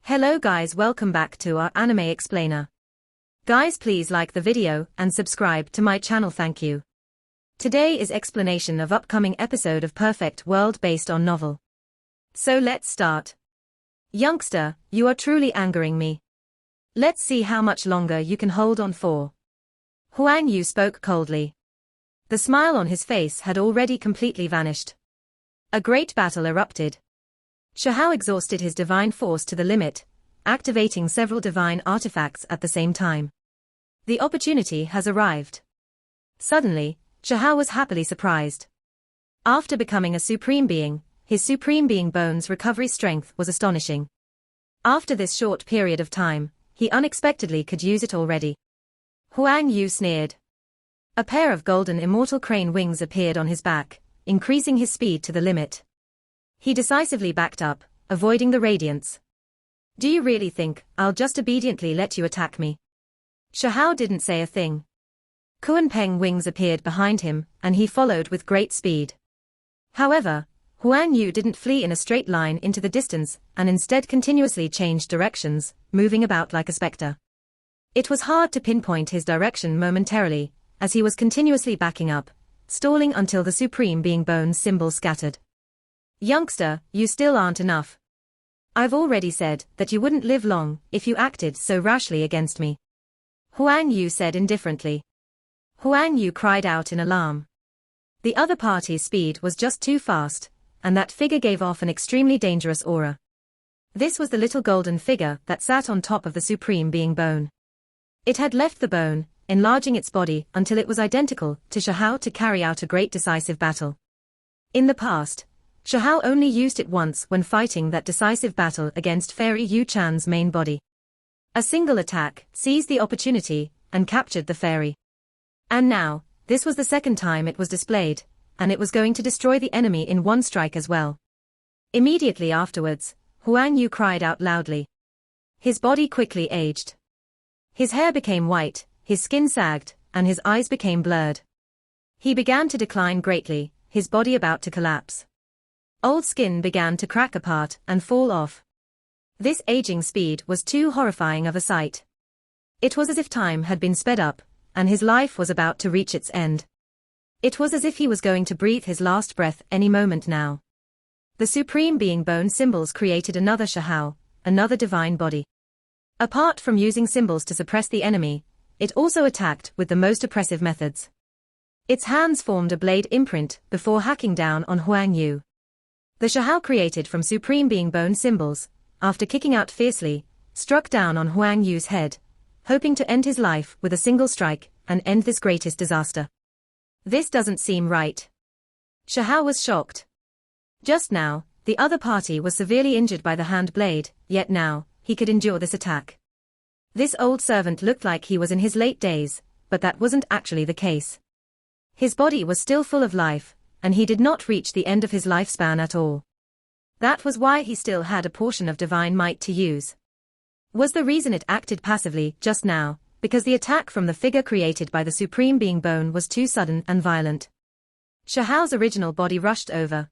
Hello guys, welcome back to our anime explainer. Guys, please like the video and subscribe to my channel, thank you. Today is explanation of upcoming episode of Perfect World based on novel. So let's start. Youngster, you are truly angering me. Let's see how much longer you can hold on for. Huang Yu spoke coldly. The smile on his face had already completely vanished. A great battle erupted. Xiahao exhausted his divine force to the limit, activating several divine artifacts at the same time. The opportunity has arrived. Suddenly, Xiahao was happily surprised. After becoming a supreme being, his supreme being bone's recovery strength was astonishing. After this short period of time, he unexpectedly could use it already. Huang Yu sneered. A pair of golden immortal crane wings appeared on his back, increasing his speed to the limit. He decisively backed up, avoiding the radiance. Do you really think I'll just obediently let you attack me? Xiahao didn't say a thing. Kuan-Peng wings appeared behind him, and he followed with great speed. However, Huang Yu didn't flee in a straight line into the distance and instead continuously changed directions, moving about like a specter. It was hard to pinpoint his direction momentarily, as he was continuously backing up, stalling until the Supreme Being Bone's symbol scattered. Youngster, you still aren't enough. I've already said that you wouldn't live long if you acted so rashly against me. Huang Yu said indifferently. Huang Yu cried out in alarm. The other party's speed was just too fast, and that figure gave off an extremely dangerous aura. This was the little golden figure that sat on top of the Supreme Being Bone. It had left the bone, enlarging its body until it was identical to Xiahao to carry out a great decisive battle. In the past, Xiahao only used it once when fighting that decisive battle against Fairy Yu Chan's main body. A single attack seized the opportunity and captured the fairy. And now, this was the second time it was displayed, and it was going to destroy the enemy in one strike as well. Immediately afterwards, Huang Yu cried out loudly. His body quickly aged. His hair became white, his skin sagged, and his eyes became blurred. He began to decline greatly, his body about to collapse. Old skin began to crack apart and fall off. This aging speed was too horrifying of a sight. It was as if time had been sped up, and his life was about to reach its end. It was as if he was going to breathe his last breath any moment now. The Supreme Being Bone symbols created another Xiahao, another divine body. Apart from using symbols to suppress the enemy, it also attacked with the most oppressive methods. Its hands formed a blade imprint before hacking down on Huang Yu. The Xiahao created from Supreme Being Bone symbols, after kicking out fiercely, struck down on Huang Yu's head, hoping to end his life with a single strike and end this greatest disaster. This doesn't seem right. Xiahao was shocked. Just now, the other party was severely injured by the hand blade, yet now, he could endure this attack. This old servant looked like he was in his late days, but that wasn't actually the case. His body was still full of life, and he did not reach the end of his lifespan at all. That was why he still had a portion of divine might to use. Was the reason it acted passively just now, because the attack from the figure created by the Supreme Being Bone was too sudden and violent? Xiahao's original body rushed over.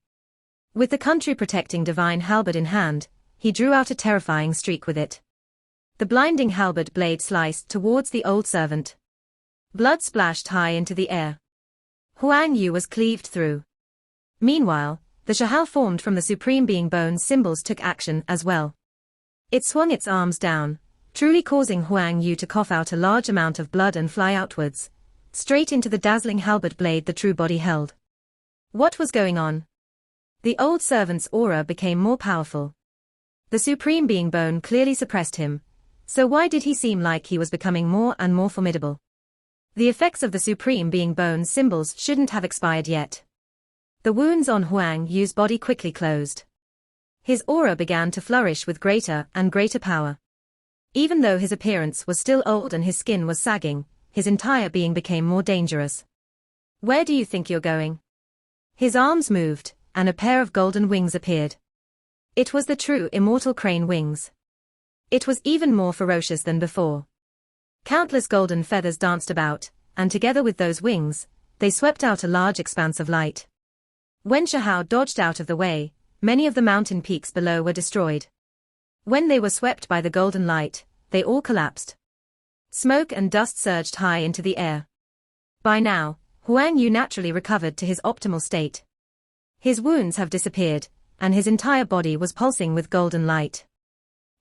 With the country protecting divine halberd in hand, he drew out a terrifying streak with it. The blinding halberd blade sliced towards the old servant. Blood splashed high into the air. Huang Yu was cleaved through. Meanwhile, the Xiahao formed from the Supreme Being Bone's symbols took action as well. It swung its arms down, truly causing Huang Yu to cough out a large amount of blood and fly outwards, straight into the dazzling halberd blade the true body held. What was going on? The old servant's aura became more powerful. The Supreme Being Bone clearly suppressed him, so why did he seem like he was becoming more and more formidable? The effects of the Supreme Being Bone's symbols shouldn't have expired yet. The wounds on Huang Yu's body quickly closed. His aura began to flourish with greater and greater power. Even though his appearance was still old and his skin was sagging, his entire being became more dangerous. Where do you think you're going? His arms moved, and a pair of golden wings appeared. It was the true immortal crane wings. It was even more ferocious than before. Countless golden feathers danced about, and together with those wings, they swept out a large expanse of light. When Xiahao dodged out of the way, many of the mountain peaks below were destroyed. When they were swept by the golden light, they all collapsed. Smoke and dust surged high into the air. By now, Huang Yu naturally recovered to his optimal state. His wounds have disappeared, and his entire body was pulsing with golden light.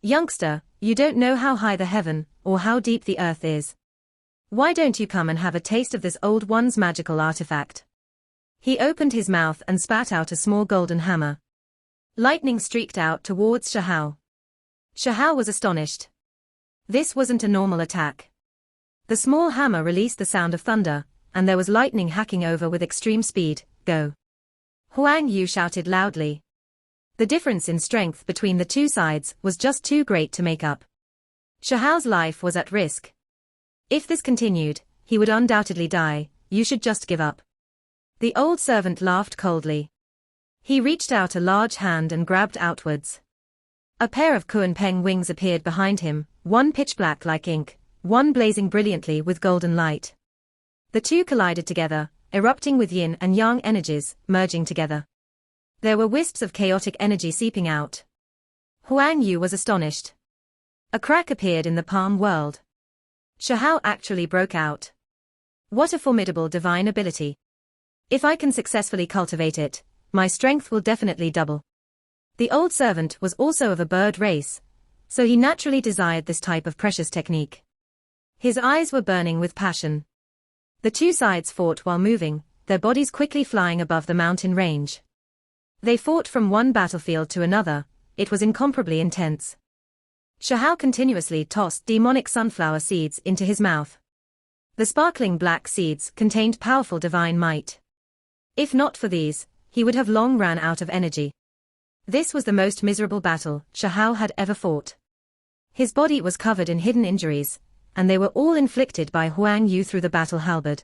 Youngster, you don't know how high the heaven, or how deep the earth is. Why don't you come and have a taste of this old one's magical artifact? He opened his mouth and spat out a small golden hammer. Lightning streaked out towards Shahao. Shahao was astonished. This wasn't a normal attack. The small hammer released the sound of thunder, and there was lightning hacking over with extreme speed. Go! Huang Yu shouted loudly. The difference in strength between the two sides was just too great to make up. Shahao's life was at risk. If this continued, he would undoubtedly die. You should just give up. The old servant laughed coldly. He reached out a large hand and grabbed outwards. A pair of Kunpeng wings appeared behind him, one pitch black like ink, one blazing brilliantly with golden light. The two collided together, erupting with yin and yang energies, merging together. There were wisps of chaotic energy seeping out. Huang Yu was astonished. A crack appeared in the palm world. Shahao actually broke out. What a formidable divine ability. If I can successfully cultivate it, my strength will definitely double. The old servant was also of a bird race, so he naturally desired this type of precious technique. His eyes were burning with passion. The two sides fought while moving, their bodies quickly flying above the mountain range. They fought from one battlefield to another. It was incomparably intense. Shahao continuously tossed demonic sunflower seeds into his mouth. The sparkling black seeds contained powerful divine might. If not for these, he would have long ran out of energy. This was the most miserable battle Shahao had ever fought. His body was covered in hidden injuries, and they were all inflicted by Huang Yu through the battle halberd.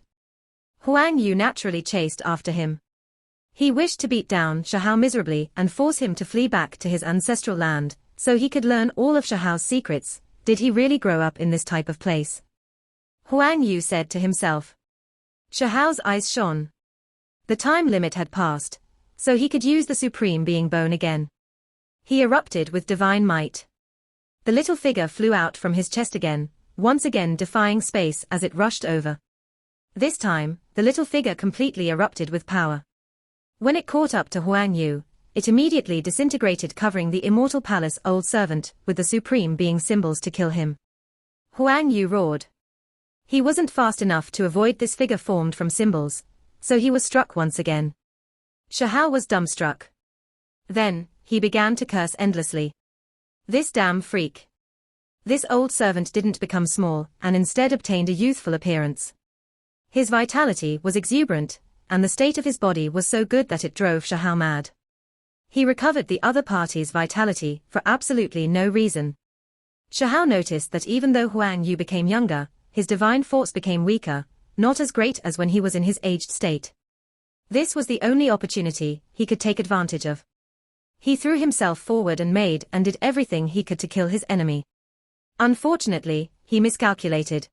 Huang Yu naturally chased after him. He wished to beat down Shahao miserably and force him to flee back to his ancestral land, so he could learn all of Shahao's secrets. Did he really grow up in this type of place? Huang Yu said to himself. Shahao's eyes shone. The time limit had passed, so he could use the Supreme Being Bone again. He erupted with divine might. The little figure flew out from his chest again, once again defying space as it rushed over. This time, the little figure completely erupted with power. When it caught up to Huang Yu, it immediately disintegrated, covering the immortal palace old servant with the Supreme Being symbols to kill him. Huang Yu roared. He wasn't fast enough to avoid this figure formed from symbols, so he was struck once again. Shahao was dumbstruck. Then, he began to curse endlessly. This damn freak. This old servant didn't become small, and instead obtained a youthful appearance. His vitality was exuberant, and the state of his body was so good that it drove Shahao mad. He recovered the other party's vitality for absolutely no reason. Shahao noticed that even though Huang Yu became younger, his divine force became weaker, not as great as when he was in his aged state. This was the only opportunity he could take advantage of. He threw himself forward and made and did everything he could to kill his enemy. Unfortunately, he miscalculated.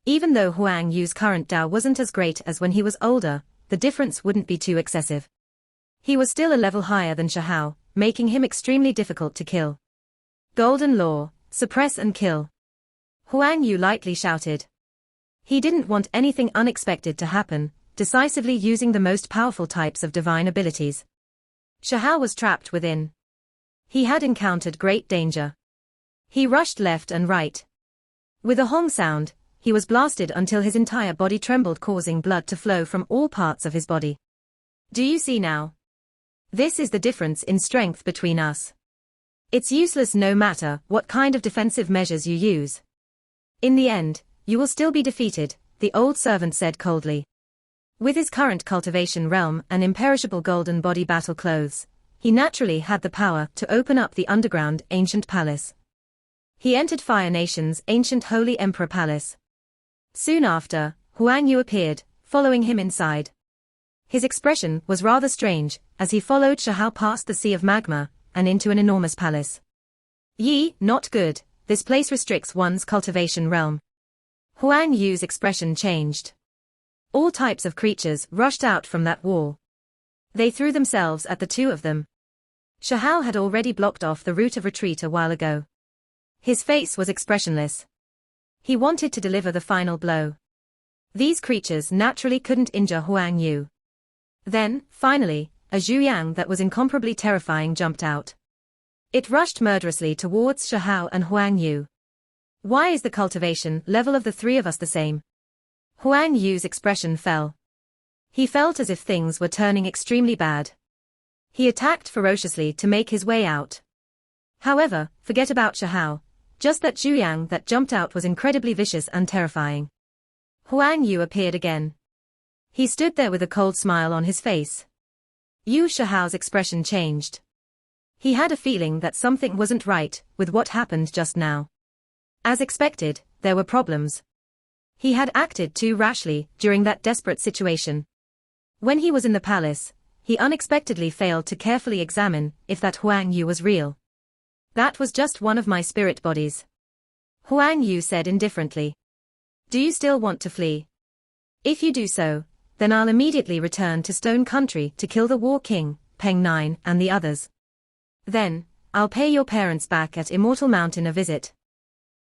Even though Huang Yu's current Dao wasn't as great as when he was older, the difference wouldn't be too excessive. He was still a level higher than Shahao, making him extremely difficult to kill. Golden Law, suppress and kill. Huang Yu lightly shouted. He didn't want anything unexpected to happen, decisively using the most powerful types of divine abilities. Shahao was trapped within. He had encountered great danger. He rushed left and right. With a hong sound, he was blasted until his entire body trembled, causing blood to flow from all parts of his body. Do you see now? This is the difference in strength between us. It's useless no matter what kind of defensive measures you use. In the end, you will still be defeated, the old servant said coldly. With his current cultivation realm and imperishable golden body battle clothes, he naturally had the power to open up the underground ancient palace. He entered Fire Nation's ancient Holy Emperor Palace. Soon after, Huang Yu appeared, following him inside. His expression was rather strange, as he followed Shahao past the sea of magma, and into an enormous palace. Yi, not good, this place restricts one's cultivation realm. Huang Yu's expression changed. All types of creatures rushed out from that wall. They threw themselves at the two of them. Shahao had already blocked off the route of retreat a while ago. His face was expressionless. He wanted to deliver the final blow. These creatures naturally couldn't injure Huang Yu. Then, finally, a Zhuyang that was incomparably terrifying jumped out. It rushed murderously towards Shahao and Huang Yu. Why is the cultivation level of the three of us the same? Huang Yu's expression fell. He felt as if things were turning extremely bad. He attacked ferociously to make his way out. However, forget about Shahao. Just that Zhuyang that jumped out was incredibly vicious and terrifying. Huang Yu appeared again. He stood there with a cold smile on his face. Yu Shahao's expression changed. He had a feeling that something wasn't right with what happened just now. As expected, there were problems. He had acted too rashly during that desperate situation. When he was in the palace, he unexpectedly failed to carefully examine if that Huang Yu was real. That was just one of my spirit bodies. Huang Yu said indifferently. Do you still want to flee? If you do so, then I'll immediately return to Stone Country to kill the War King, Peng Nine, and the others. Then, I'll pay your parents back at Immortal Mountain a visit.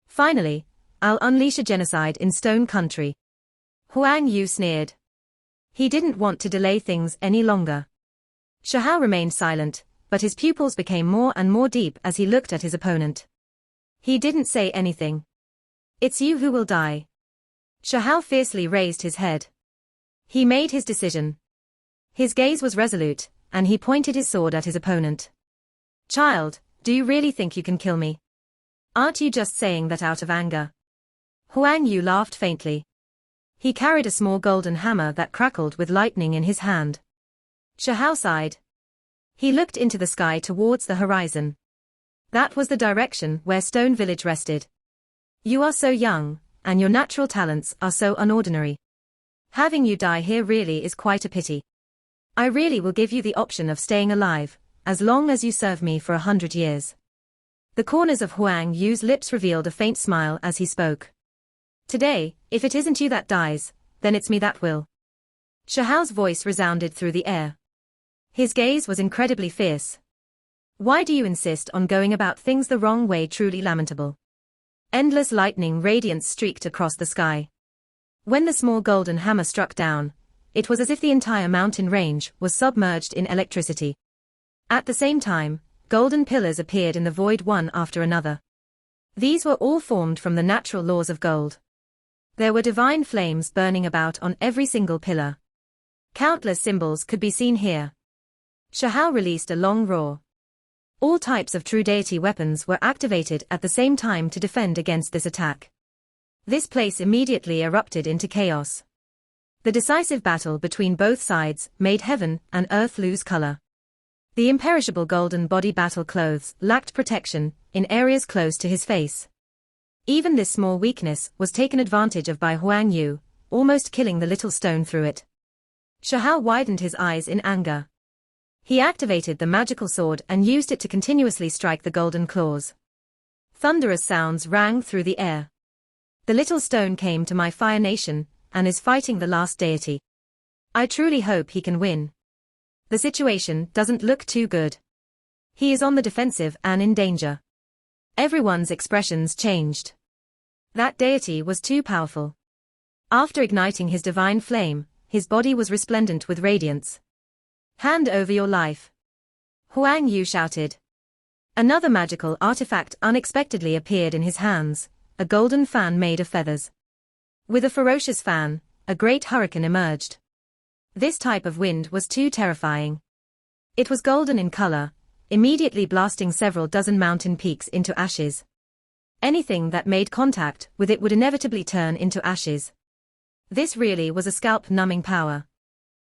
Finally, I'll unleash a genocide in Stone Country. Huang Yu sneered. He didn't want to delay things any longer. Shahao remained silent, but his pupils became more and more deep as he looked at his opponent. He didn't say anything. It's you who will die. Shahao fiercely raised his head. He made his decision. His gaze was resolute, and he pointed his sword at his opponent. Child, do you really think you can kill me? Aren't you just saying that out of anger? Huang Yu laughed faintly. He carried a small golden hammer that crackled with lightning in his hand. Shahao sighed. He looked into the sky towards the horizon. That was the direction where Stone Village rested. You are so young, and your natural talents are so unordinary. Having you die here really is quite a pity. I really will give you the option of staying alive, as long as you serve me for 100 years. The corners of Huang Yu's lips revealed a faint smile as he spoke. Today, if it isn't you that dies, then it's me that will. Shahao's voice resounded through the air. His gaze was incredibly fierce. Why do you insist on going about things the wrong way? Truly lamentable. Endless lightning radiance streaked across the sky. When the small golden hammer struck down, it was as if the entire mountain range was submerged in electricity. At the same time, golden pillars appeared in the void one after another. These were all formed from the natural laws of gold. There were divine flames burning about on every single pillar. Countless symbols could be seen here. Shahao released a long roar. All types of true deity weapons were activated at the same time to defend against this attack. This place immediately erupted into chaos. The decisive battle between both sides made heaven and earth lose color. The imperishable golden body battle clothes lacked protection in areas close to his face. Even this small weakness was taken advantage of by Huang Yu, almost killing the little stone through it. Shahao widened his eyes in anger. He activated the magical sword and used it to continuously strike the golden claws. Thunderous sounds rang through the air. The little stone came to my Fire Nation, and is fighting the last deity. I truly hope he can win. The situation doesn't look too good. He is on the defensive and in danger. Everyone's expressions changed. That deity was too powerful. After igniting his divine flame, his body was resplendent with radiance. Hand over your life. Huang Yu shouted. Another magical artifact unexpectedly appeared in his hands, a golden fan made of feathers. With a ferocious fan, a great hurricane emerged. This type of wind was too terrifying. It was golden in color, immediately blasting several dozen mountain peaks into ashes. Anything that made contact with it would inevitably turn into ashes. This really was a scalp-numbing power.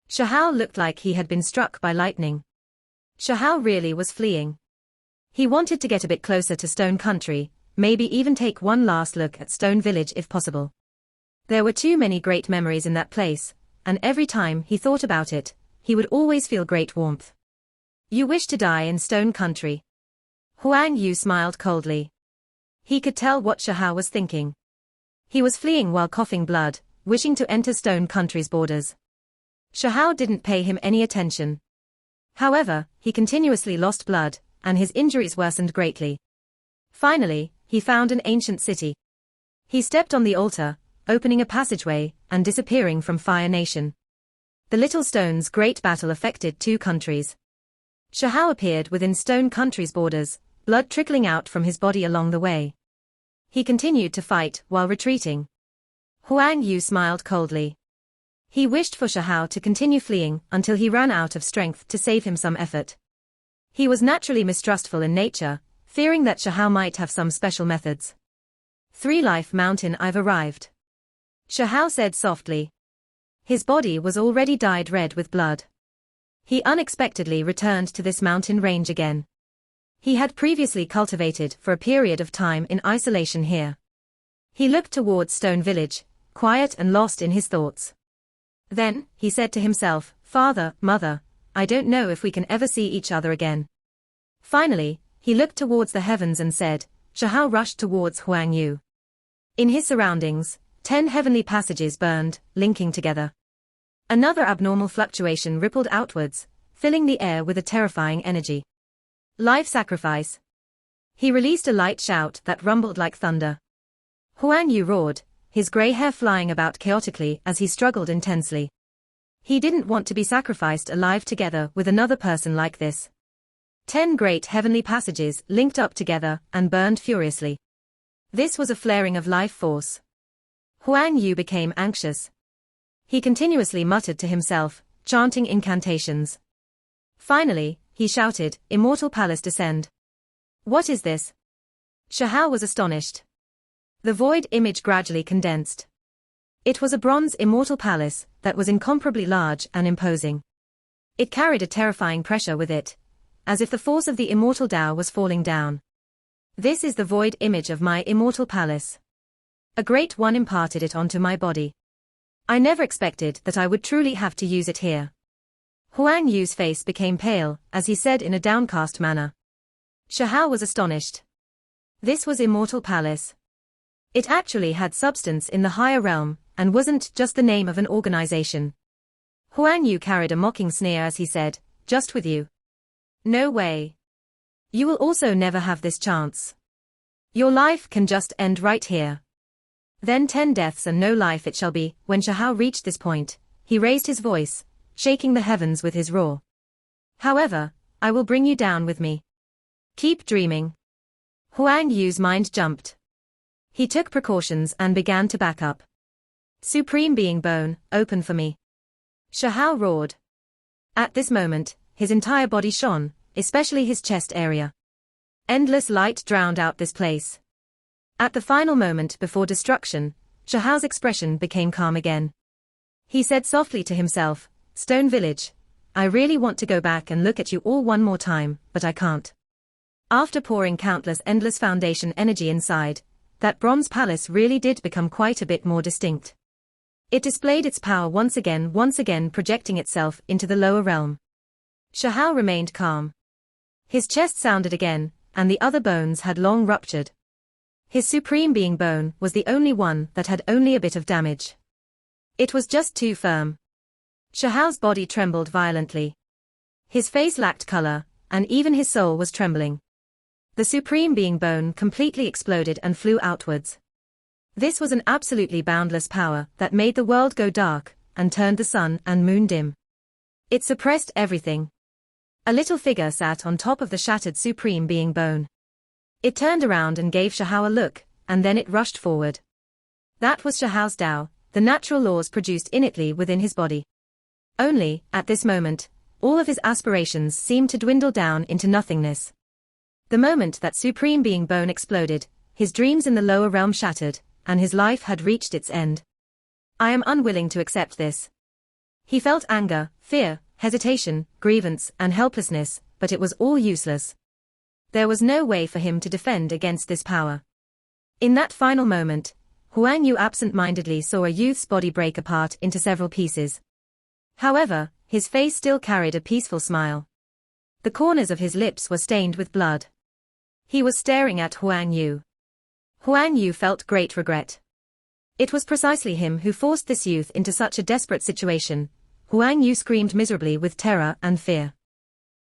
Shahao looked like he had been struck by lightning. Shahao really was fleeing. He wanted to get a bit closer to Stone Country, maybe even take one last look at Stone Village if possible. There were too many great memories in that place, and every time he thought about it, he would always feel great warmth. You wish to die in Stone Country? Huang Yu smiled coldly. He could tell what Shahao was thinking. He was fleeing while coughing blood, wishing to enter Stone Country's borders. Shahao didn't pay him any attention. However, he continuously lost blood, and his injuries worsened greatly. Finally, he found an ancient city. He stepped on the altar, opening a passageway, and disappearing from Fire Nation. The Little Stone's great battle affected two countries. Shahao appeared within Stone Country's borders, blood trickling out from his body along the way. He continued to fight while retreating. Huang Yu smiled coldly. He wished for Shahao to continue fleeing until he ran out of strength to save him some effort. He was naturally mistrustful in nature, fearing that Shahao might have some special methods. 3 Life Mountain, I've arrived. Shahao said softly. His body was already dyed red with blood. He unexpectedly returned to this mountain range again. He had previously cultivated for a period of time in isolation here. He looked towards Stone Village, quiet and lost in his thoughts. Then, he said to himself, Father, Mother, I don't know if we can ever see each other again. Finally, he looked towards the heavens and said, Shahao rushed towards Huang Yu. In his surroundings, 10 heavenly passages burned, linking together. Another abnormal fluctuation rippled outwards, filling the air with a terrifying energy. Life sacrifice. He released a light shout that rumbled like thunder. Huang Yu roared, his grey hair flying about chaotically as he struggled intensely. He didn't want to be sacrificed alive together with another person like this. 10 great heavenly passages linked up together and burned furiously. This was a flaring of life force. Huang Yu became anxious. He continuously muttered to himself, chanting incantations. Finally, he shouted, Immortal Palace descend. What is this? Shahao was astonished. The void image gradually condensed. It was a bronze immortal palace that was incomparably large and imposing. It carried a terrifying pressure with it, as if the force of the immortal Tao was falling down. This is the void image of my immortal palace. A great one imparted it onto my body. I never expected that I would truly have to use it here. Huang Yu's face became pale as he said in a downcast manner. Shahao was astonished. This was immortal palace. It actually had substance in the higher realm, and wasn't just the name of an organization. Huang Yu carried a mocking sneer as he said, just with you. No way. You will also never have this chance. Your life can just end right here. Then 10 deaths and no life it shall be. When Shahao reached this point, he raised his voice, shaking the heavens with his roar. However, I will bring you down with me. Keep dreaming. Huang Yu's mind jumped. He took precautions and began to back up. Supreme Being Bone, open for me. Shahao roared. At this moment, his entire body shone, especially his chest area. Endless light drowned out this place. At the final moment before destruction, Shahao's expression became calm again. He said softly to himself, Stone Village, I really want to go back and look at you all one more time, but I can't. After pouring countless endless foundation energy inside, that bronze palace really did become quite a bit more distinct. It displayed its power once again projecting itself into the lower realm. Shahao remained calm. His chest sounded again, and the other bones had long ruptured. His Supreme Being Bone was the only one that had only a bit of damage. It was just too firm. Shahao's body trembled violently. His face lacked color, and even his soul was trembling. The Supreme Being Bone completely exploded and flew outwards. This was an absolutely boundless power that made the world go dark, and turned the sun and moon dim. It suppressed everything. A little figure sat on top of the shattered Supreme Being Bone. It turned around and gave Shahao a look, and then it rushed forward. That was Shahao's Tao, the natural laws produced innately within his body. Only, at this moment, all of his aspirations seemed to dwindle down into nothingness. The moment that Supreme Being Bone exploded, his dreams in the lower realm shattered, and his life had reached its end. I am unwilling to accept this. He felt anger, fear, hesitation, grievance, and helplessness, but it was all useless. There was no way for him to defend against this power. In that final moment, Huang Yu absent-mindedly saw a youth's body break apart into several pieces. However, his face still carried a peaceful smile. The corners of his lips were stained with blood. He was staring at Huang Yu. Huang Yu felt great regret. It was precisely him who forced this youth into such a desperate situation. Huang Yu screamed miserably with terror and fear.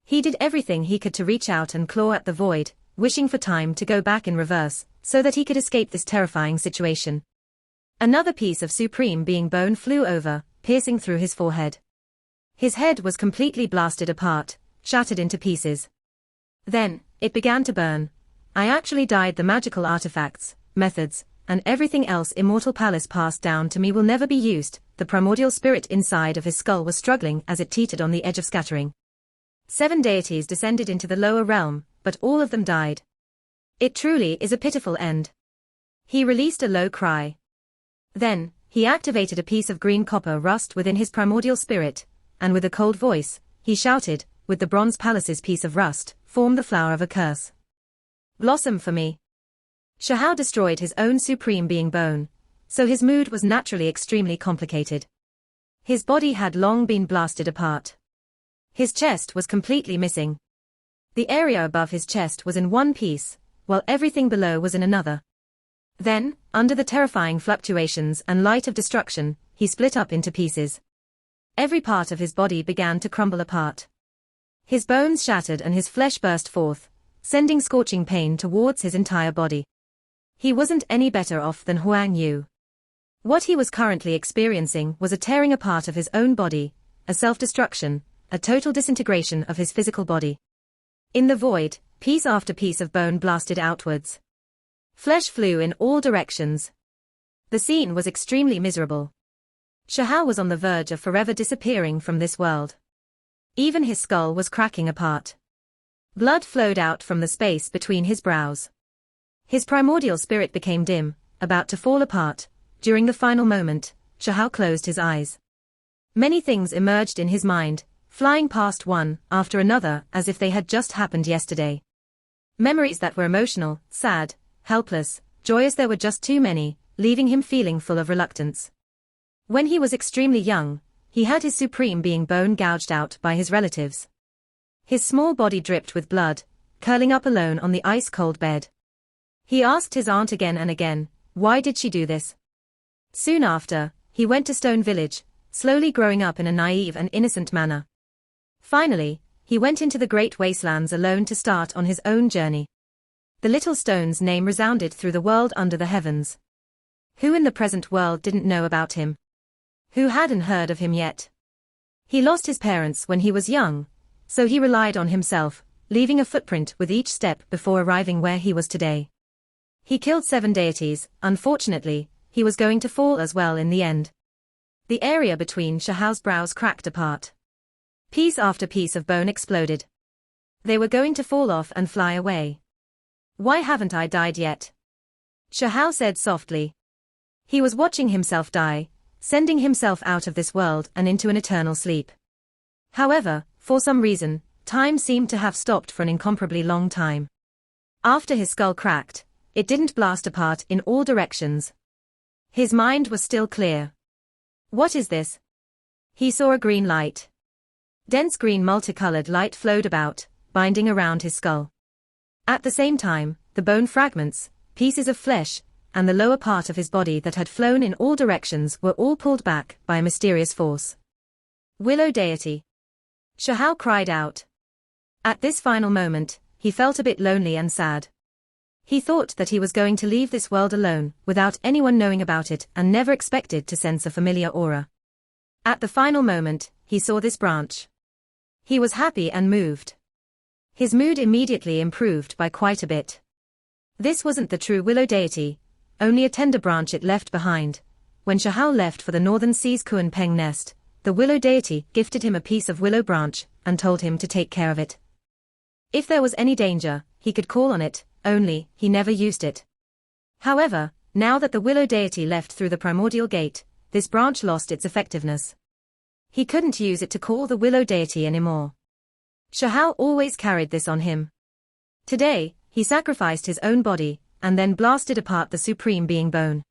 He did everything he could to reach out and claw at the void, wishing for time to go back in reverse, so that he could escape this terrifying situation. Another piece of supreme being bone flew over, piercing through his forehead. His head was completely blasted apart, shattered into pieces. Then, it began to burn. I actually died. The magical artifacts, methods, and everything else Immortal Palace passed down to me will never be used. The primordial spirit inside of his skull was struggling as it teetered on the edge of scattering. 7 deities descended into the lower realm, but all of them died. It truly is a pitiful end. He released a low cry. Then, he activated a piece of green copper rust within his primordial spirit, and with a cold voice, he shouted, with the bronze palace's piece of rust, form the flower of a curse. Blossom for me. Shahao destroyed his own supreme being bone, so his mood was naturally extremely complicated. His body had long been blasted apart. His chest was completely missing. The area above his chest was in one piece, while everything below was in another. Then, under the terrifying fluctuations and light of destruction, he split up into pieces. Every part of his body began to crumble apart. His bones shattered and his flesh burst forth, sending scorching pain towards his entire body. He wasn't any better off than Huang Yu. What he was currently experiencing was a tearing apart of his own body, a self-destruction, a total disintegration of his physical body. In the void, piece after piece of bone blasted outwards. Flesh flew in all directions. The scene was extremely miserable. Shahao was on the verge of forever disappearing from this world. Even his skull was cracking apart. Blood flowed out from the space between his brows. His primordial spirit became dim, about to fall apart. During the final moment, Shahao closed his eyes. Many things emerged in his mind, flying past one after another as if they had just happened yesterday. Memories that were emotional, sad, helpless, joyous. There were just too many, leaving him feeling full of reluctance. When he was extremely young, he had his supreme being bone gouged out by his relatives. His small body dripped with blood, curling up alone on the ice-cold bed. He asked his aunt again and again, why did she do this? Soon after, he went to Stone Village, slowly growing up in a naive and innocent manner. Finally, he went into the great wastelands alone to start on his own journey. The little stone's name resounded through the world under the heavens. Who in the present world didn't know about him? Who hadn't heard of him yet? He lost his parents when he was young, so he relied on himself, leaving a footprint with each step before arriving where he was today. He killed 7 deities. Unfortunately, he was going to fall as well in the end. The area between Shahao's brows cracked apart. Piece after piece of bone exploded. They were going to fall off and fly away. Why haven't I died yet? Shahao said softly. He was watching himself die, sending himself out of this world and into an eternal sleep. However, for some reason, time seemed to have stopped for an incomparably long time. After his skull cracked, it didn't blast apart in all directions. His mind was still clear. What is this? He saw a green light. Dense green multicolored light flowed about, binding around his skull. At the same time, the bone fragments, pieces of flesh, and the lower part of his body that had flown in all directions were all pulled back by a mysterious force. Willow deity. Shahao cried out. At this final moment, he felt a bit lonely and sad. He thought that he was going to leave this world alone, without anyone knowing about it, and never expected to sense a familiar aura. At the final moment, he saw this branch. He was happy and moved. His mood immediately improved by quite a bit. This wasn't the true willow deity, only a tender branch it left behind. When Shahao left for the northern sea's Kuan Peng nest, the willow deity gifted him a piece of willow branch and told him to take care of it. If there was any danger, he could call on it, only he never used it. However, now that the willow deity left through the primordial gate, this branch lost its effectiveness. He couldn't use it to call the willow deity anymore. Shahao always carried this on him. Today, he sacrificed his own body, and then blasted apart the supreme being bone.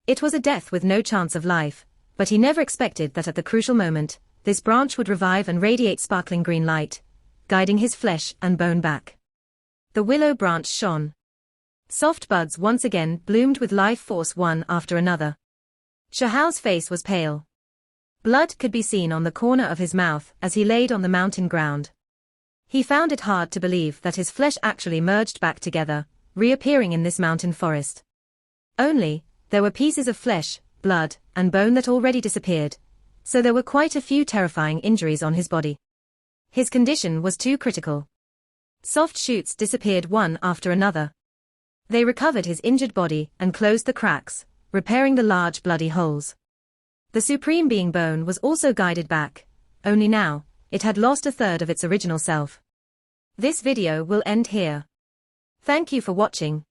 It was a death with no chance of life, but he never expected that at the crucial moment, this branch would revive and radiate sparkling green light, guiding his flesh and bone back. The willow branch shone. Soft buds once again bloomed with life force one after another. Shahao's face was pale. Blood could be seen on the corner of his mouth as he laid on the mountain ground. He found it hard to believe that his flesh actually merged back together, reappearing in this mountain forest. Only, there were pieces of flesh, blood, and bone that already disappeared, so there were quite a few terrifying injuries on his body. His condition was too critical. Soft shoots disappeared one after another. They recovered his injured body and closed the cracks, repairing the large bloody holes. The Supreme Being bone was also guided back, only now, it had lost a third of its original self. This video will end here. Thank you for watching.